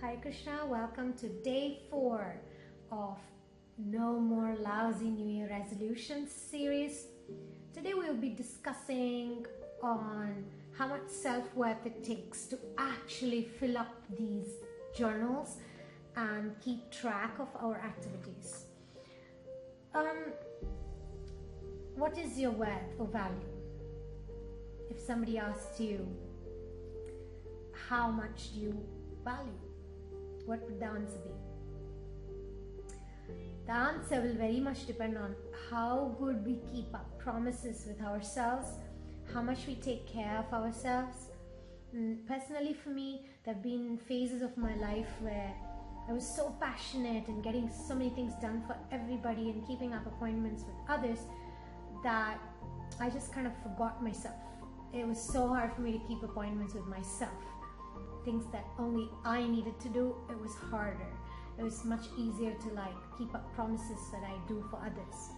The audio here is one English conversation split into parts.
Hare Krishna, welcome to day 4 of No More Lousy New Year Resolutions series. Today we'll be discussing on how much self-worth it takes to actually fill up these journals and keep track of our activities. What is your worth or value? If somebody asks you, how much do you value? What would the answer be? The answer will very much depend on how good we keep up promises with ourselves, how much we take care of ourselves. Personally for me, there have been phases of my life where I was so passionate in getting so many things done for everybody and keeping up appointments with others that I just kind of forgot myself. It was so hard for me to keep appointments with myself. Things that only I needed to do, it was harder. It was much easier to keep up promises that I do for others.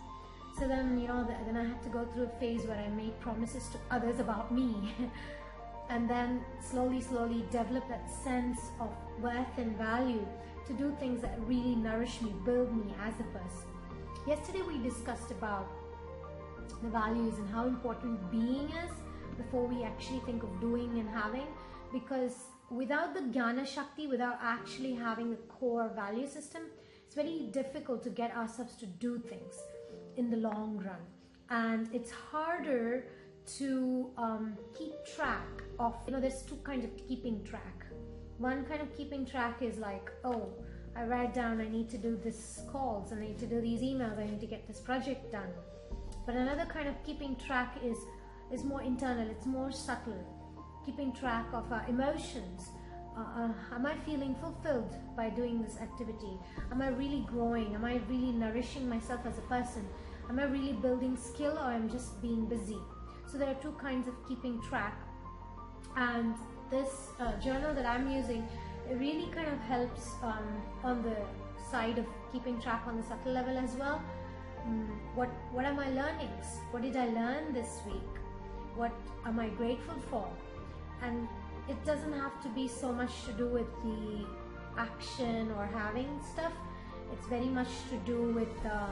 So then, then I had to go through a phase where I made promises to others about me. And then slowly develop that sense of worth and value to do things that really nourish me, build me as a person. Yesterday we discussed about the values and how important being is before we actually think of doing and having, because without the Jnana Shakti, without actually having a core value system, it's very difficult to get ourselves to do things in the long run. And it's harder to keep track of, there's two kinds of keeping track. One kind of keeping track is I write down I need to do this calls, I need to do these emails, I need to get this project done. But another kind of keeping track is more internal, it's more subtle. Keeping track of our emotions. Am I feeling fulfilled by doing this activity? Am I really growing? Am I really nourishing myself as a person? Am I really building skill, or am I just being busy? So there are two kinds of keeping track. And this journal that I'm using, it really kind of helps on the side of keeping track on the subtle level as well. What are my learnings? What did I learn this week? What am I grateful for? And it doesn't have to be so much to do with the action or having stuff. It's very much to do with the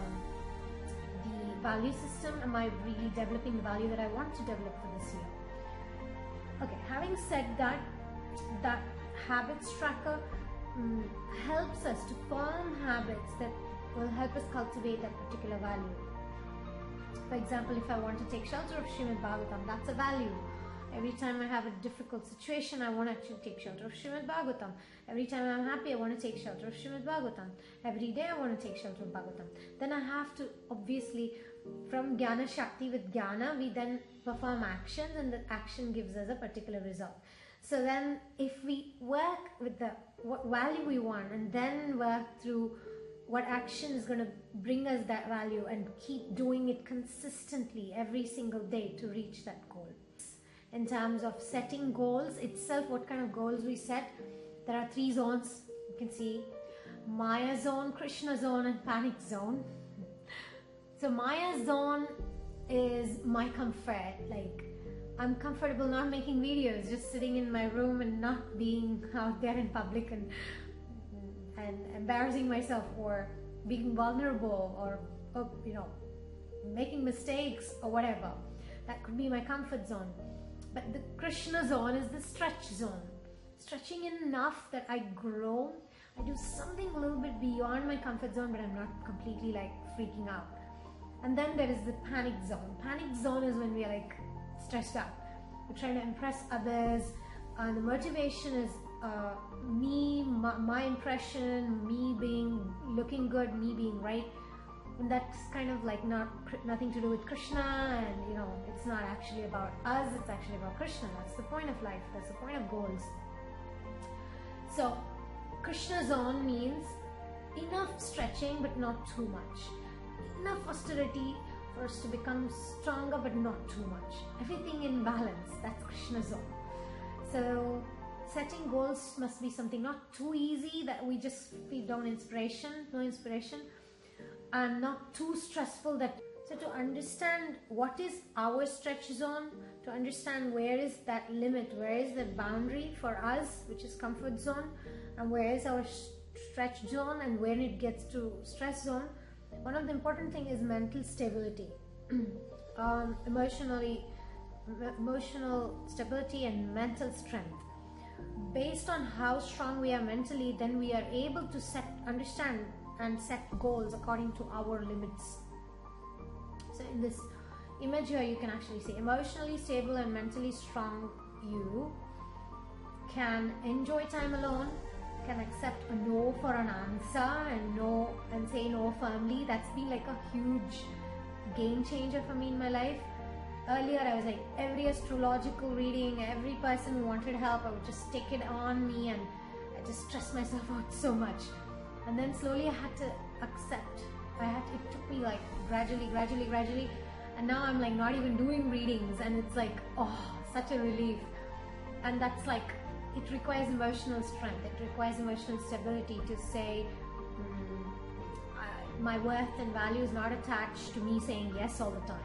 value system. Am I really developing the value that I want to develop for this year? Okay, having said that, that habits tracker helps us to form habits that will help us cultivate that particular value. For example, if I want to take shelter of Srimad Bhagavatam, that's a value. Every time I have a difficult situation, I want to actually take shelter of Srimad Bhagavatam. Every time I'm happy, I want to take shelter of Srimad Bhagavatam. Every day I want to take shelter of Bhagavatam. Then I have to, obviously, from Jnana Shakti, with Jnana, we then perform actions, and the action gives us a particular result. So then if we work with what value we want, and then work through what action is going to bring us that value, and keep doing it consistently every single day to reach that goal. In terms of setting goals itself, what kind of goals we set, there are 3 zones. You can see Maya zone, Krishna zone, and panic zone. So Maya zone is my comfort. I'm comfortable not making videos, just sitting in my room and not being out there in public and embarrassing myself, or being vulnerable, or making mistakes or whatever. That could be my comfort zone. But the Krishna zone is the stretch zone. Stretching enough that I grow. I do something a little bit beyond my comfort zone, but I'm not completely freaking out. And then there is the panic zone. Panic zone is when we are stressed out. We're trying to impress others, and the motivation is me, my impression, me looking good, me being right. And that's kind of nothing to do with Krishna, and it's not actually about us, it's actually about Krishna. That's the point of life, that's the point of goals. So Krishna zone means enough stretching but not too much, enough austerity for us to become stronger but not too much, everything in balance. That's Krishna zone. So setting goals must be something not too easy that we just feel no inspiration, and not too stressful. So to understand what is our stretch zone, to to understand where is that limit, where is the boundary for us, which is comfort zone, and where is our stretch zone, and when it gets to stress zone. One of the important thing is mental stability. Emotional stability and mental strength. Based on how strong we are mentally, then we are able to understand and set goals according to our limits. So in this image here, you can actually see emotionally stable and mentally strong you can enjoy time alone, can accept a no for an answer and say no firmly. That's been like a huge game changer for me in my life. Earlier I was like, every astrological reading, every person who wanted help, I would just take it on me and I just stressed myself out so much. And then slowly I had to accept. It took me like gradually, and now I'm like not even doing readings, and it's like, oh, such a relief. And that's like, it requires emotional strength, it requires emotional stability to say, my worth and value is not attached to me saying yes all the time.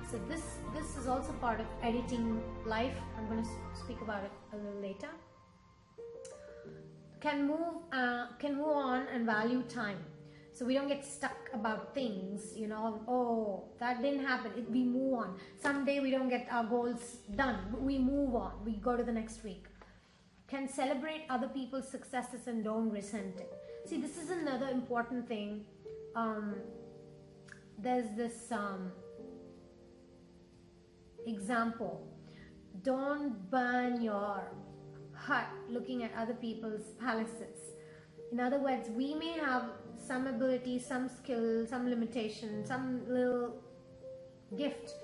So this is also part of editing life. I'm going to speak about it a little later. Can move on and value time. So we don't get stuck about things, you know, oh, that didn't happen. We move on. Someday we don't get our goals done, but we move on. We go to the next week. Can celebrate other people's successes and don't resent it. See, this is another important thing. There's this example. Don't burn your hut looking at other people's palaces. In other words, we may have some ability, some skill, some limitation, some little gift,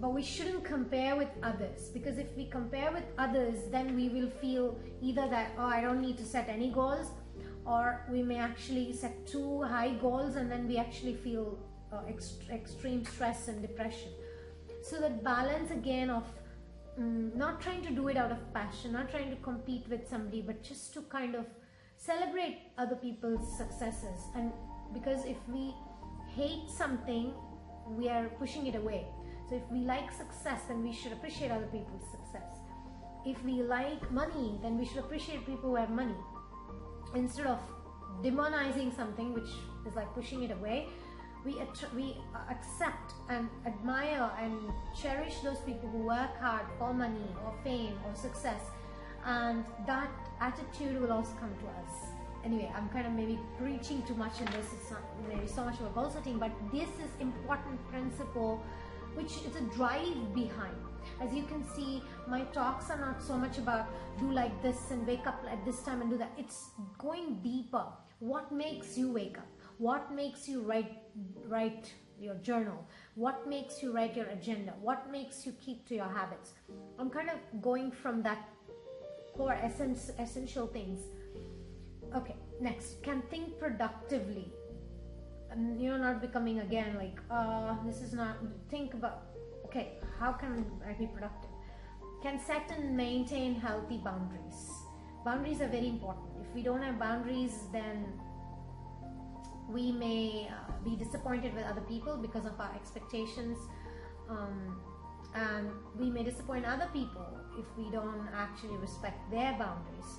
but we shouldn't compare with others, because if we compare with others, then we will feel either that, oh, I don't need to set any goals, or we may actually set too high goals and then we actually feel extreme stress and depression. So that balance again of not trying to do it out of passion, not trying to compete with somebody, but just to kind of celebrate other people's successes. And because if we hate something, we are pushing it away. So if we like success, then we should appreciate other people's success. If we like money, then we should appreciate people who have money. Instead of demonizing something, which is like pushing it away, we accept and admire and cherish those people who work hard for money or fame or success, and that attitude will also come to us. Anyway, I'm kind of maybe preaching too much in this. It's not maybe so much of a goal setting, but this is important principle which is a drive behind. As you can see, my talks are not so much about do like this and wake up at this time and do that. It's going deeper. What makes you wake up? What makes you write your journal? What makes you write your agenda? What makes you keep to your habits? I'm kind of going from that core essential things. Okay, next, can think productively. And you're not becoming again like, this is not, think about, okay, how can I be productive? Can set and maintain healthy boundaries. Boundaries are very important. If we don't have boundaries, then we may be disappointed with other people because of our expectations, and we may disappoint other people if we don't actually respect their boundaries.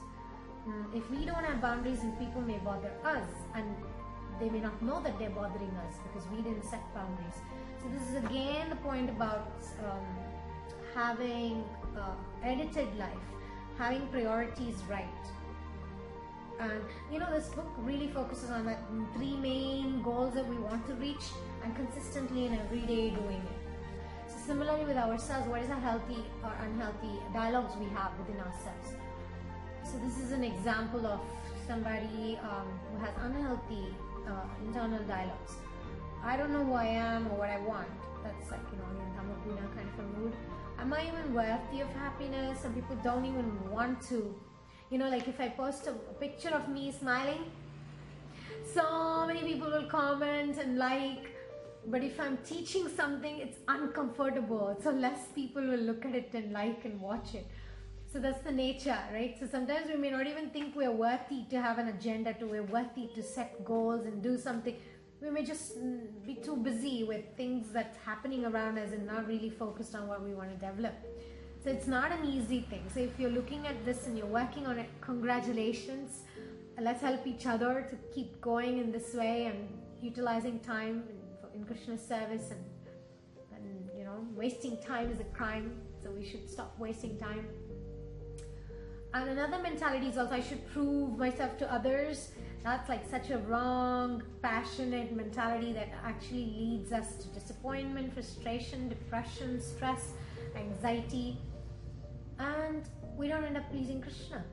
If we don't have boundaries, then people may bother us, and they may not know that they're bothering us because we didn't set boundaries. So this is again the point about having edited life, having priorities right. And you know, this book really focuses on that 3 main goals that we want to reach, and consistently and every day doing it. So similarly with ourselves, what is the healthy or unhealthy dialogues we have within ourselves? So this is an example of somebody who has unhealthy internal dialogues. I don't know who I am or what I want. That's like, you know, in Tamaguna kind of a mood. Am I even worthy of happiness? Some people don't even want to. You know, like if I post a picture of me smiling, so many people will comment and like, but if I'm teaching something, it's uncomfortable. So less people will look at it and like and watch it. So that's the nature, right? So sometimes we may not even think we're worthy to have an agenda, we're worthy to set goals and do something. we may just be too busy with things that's happening around us and not really focused on what we want to develop. So it's not an easy thing. So if you're looking at this and you're working on it, congratulations. Let's help each other to keep going in this way and utilizing time in Krishna's service, and you know, wasting time is a crime, so we should stop wasting time. And another mentality is also, I should prove myself to others. That's like such a wrong, passionate mentality that actually leads us to disappointment, frustration, depression, stress, anxiety, and we don't end up pleasing Krishna.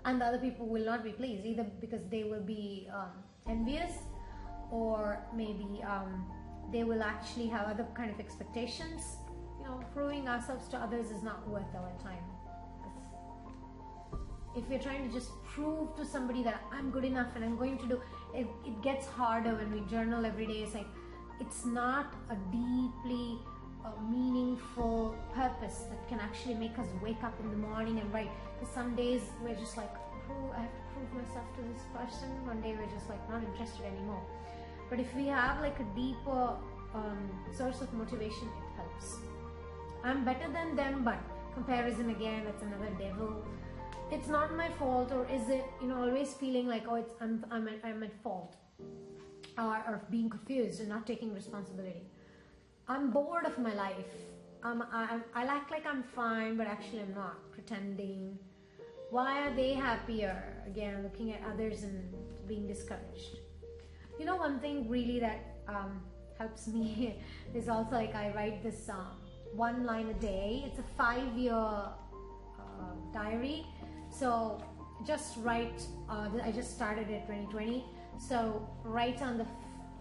And the other people will not be pleased, either because they will be envious, or maybe they will actually have other kind of expectations. You know, proving ourselves to others is not worth our time. If you're trying to just prove to somebody that I'm good enough and I'm going to do it, it gets harder when we journal every day. It's like, it's not a deeply meaningful purpose that can actually make us wake up in the morning and write. Because some days we're just like, oh, I have to prove myself to this person. One day we're just like not interested anymore. But if we have like a deeper source of motivation, it helps. I'm better than them, but comparison again, that's another devil. It's not my fault, or is it, you know, always feeling like, oh, it's I'm at fault, or being confused and not taking responsibility. I'm bored of my life. I act like I'm fine, but actually I'm not, pretending. Why are they happier? Again, looking at others and being discouraged. You know, one thing really that helps me is also like, I write this one line a day. It's a 5-year diary. So just write, I just started it 2020. So write on the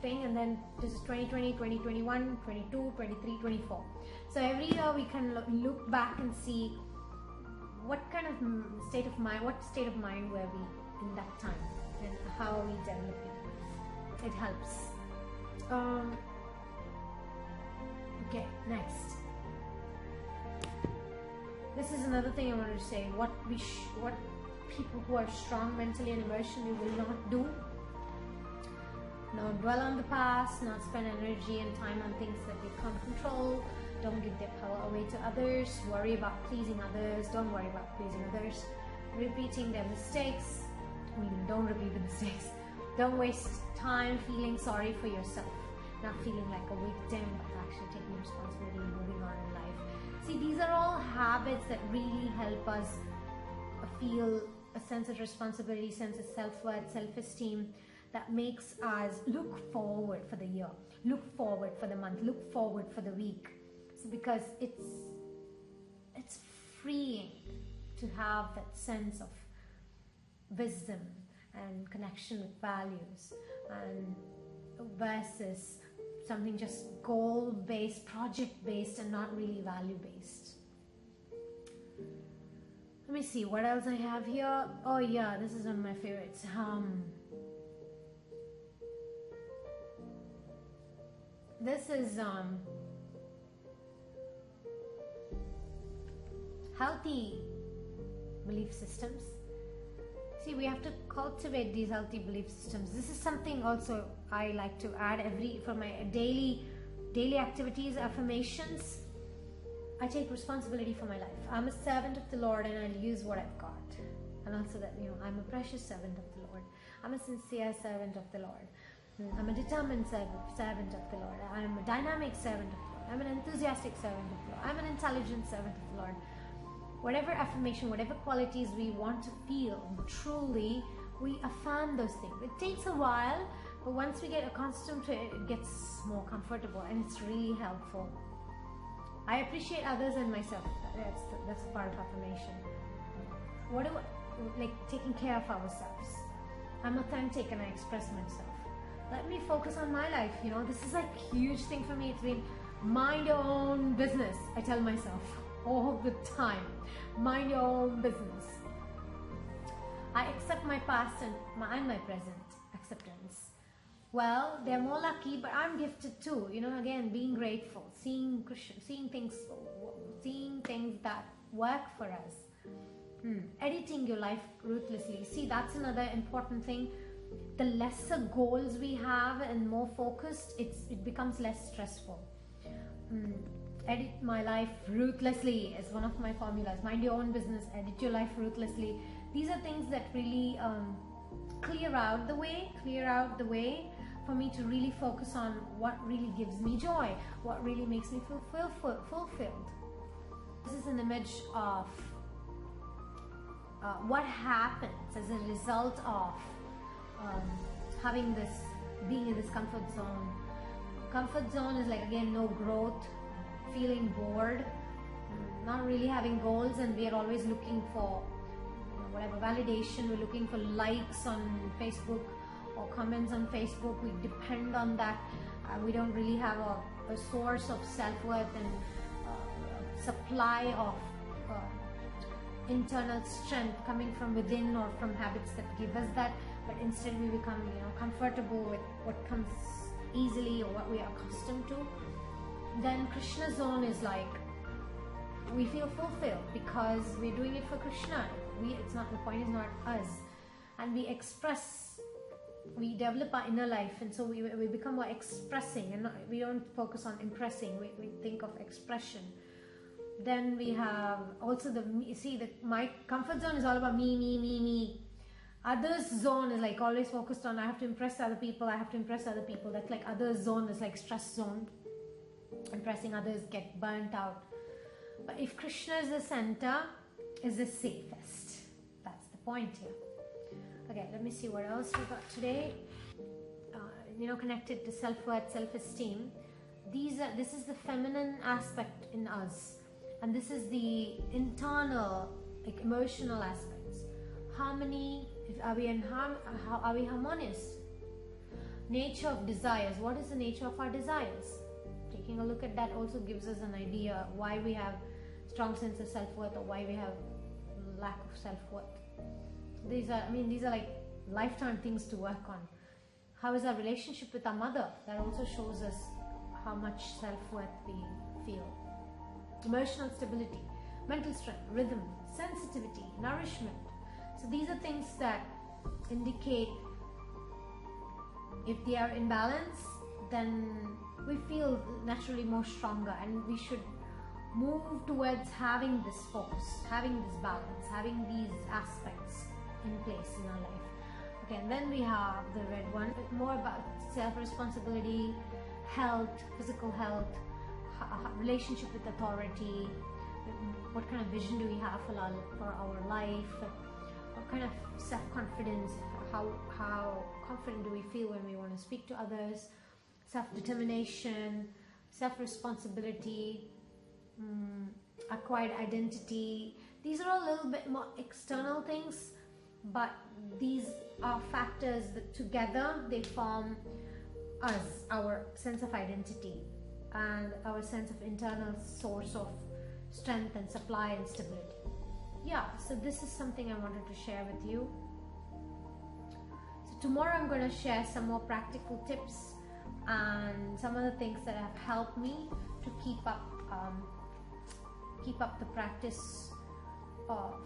thing, and then this is 2020, 2021, 22, 23, 24. So every year we can look back and see what kind of state of mind were we in that time, and how are we developing. It helps. Okay, next. This is another thing I wanted to say. What people who are strong mentally and emotionally will not do. Not dwell on the past, not spend energy and time on things that they can't control. Don't give their power away to others. Worry about pleasing others. Don't worry about pleasing others. Repeating their mistakes, meaning don't repeat the mistakes. Don't waste time feeling sorry for yourself. Not feeling like a victim, but actually taking responsibility and moving on in life. See, these are all habits that really help us feel a sense of responsibility, sense of self-worth, self-esteem, that makes us look forward for the year, look forward for the month, look forward for the week. So because it's freeing to have that sense of wisdom and connection with values, and versus something just goal-based, project-based, and not really value-based. Let me see what else I have here. Oh yeah, this is one of my favorites. This is healthy belief systems. See, we have to cultivate these healthy belief systems. This is something also I like to add for my daily activities, affirmations. I take responsibility for my life. I'm a servant of the Lord, and I'll use what I've got. And also that, you know, I'm a precious servant of the Lord. I'm a sincere servant of the Lord. I'm a determined servant of the Lord. I'm a dynamic servant of the Lord. I'm an enthusiastic servant of the Lord. I'm an intelligent servant of the Lord. Whatever affirmation, whatever qualities we want to feel truly, we affirm those things. It takes a while, but once we get accustomed to it, it gets more comfortable, and it's really helpful. I appreciate others and myself. That's part of affirmation. Like taking care of ourselves. I'm authentic and I express myself. Let me focus on my life. You know, this is like a huge thing for me. It's been mind your own business. I tell myself all the time, mind your own business. I accept my past and my present. Acceptance. Well, they're more lucky, but I'm gifted too. You know, again, being grateful, seeing things that work for us. Editing your life ruthlessly. See, that's another important thing. the lesser goals we have and more focused, it becomes less stressful. Edit my life ruthlessly is one of my formulas. Mind your own business, edit your life ruthlessly. These are things that really clear out the way for me to really focus on what really gives me joy, what really makes me feel fulfilled. This is an image of what happens as a result of being in this comfort zone. Comfort zone is like, again, no growth, feeling bored, not really having goals, and we are always looking for whatever validation. We're looking for likes on Facebook or comments on Facebook. We depend on that. We don't really have a source of self-worth and supply of internal strength coming from within or from habits that give us that, but instead we become comfortable with what comes easily or what we are accustomed to. Then Krishna zone is like, we feel fulfilled because we're doing it for Krishna. The point is not us, and we develop our inner life, and so we become more expressing, and we don't focus on impressing. We think of expression. Then we have also my comfort zone is all about me. Others zone is like always focused on, I have to impress other people. That's like others zone is like stress zone. Impressing others, get burnt out. But if Krishna is the center, is the safest. That's the point here. Okay, let me see what else we got today. Connected to self-worth, self-esteem. This is the feminine aspect in us, and this is the internal, like emotional aspects. Harmony. Are we harmonious? Nature of desires. What is the nature of our desires? Taking a look at that also gives us an idea why we have strong sense of self-worth or why we have lack of self-worth. These are like lifetime things to work on. How is our relationship with our mother? That also shows us how much self-worth we feel. Emotional stability, mental strength, rhythm, sensitivity, nourishment. So these are things that indicate if they are in balance, then we feel naturally more stronger, and we should move towards having this focus, having this balance, having these aspects in place in our life. Okay, and then we have the red one, more about self-responsibility, health, physical health, relationship with authority, what kind of vision do we have for our life, what kind of self-confidence, how confident do we feel when we want to speak to others, self-determination, self-responsibility, acquired identity. These are all a little bit more external things, but these are factors that together they form us, our sense of identity and our sense of internal source of strength and supply and stability. Yeah, so this is something I wanted to share with you. So tomorrow I'm going to share some more practical tips and some of the things that have helped me to keep up the practice of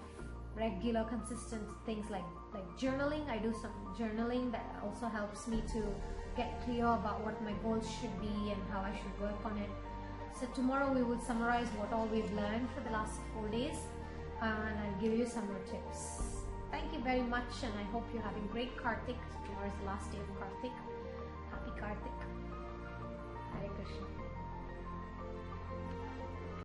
regular, consistent things like journaling. I do some journaling that also helps me to get clear about what my goals should be and how I should work on it. So tomorrow we will summarize what all we've learned for the last 4 days, and I'll give you some more tips. Thank you very much, and I hope you're having great Kartik. Tomorrow is the last day of Kartik. Happy Kartik. Hare Krishna.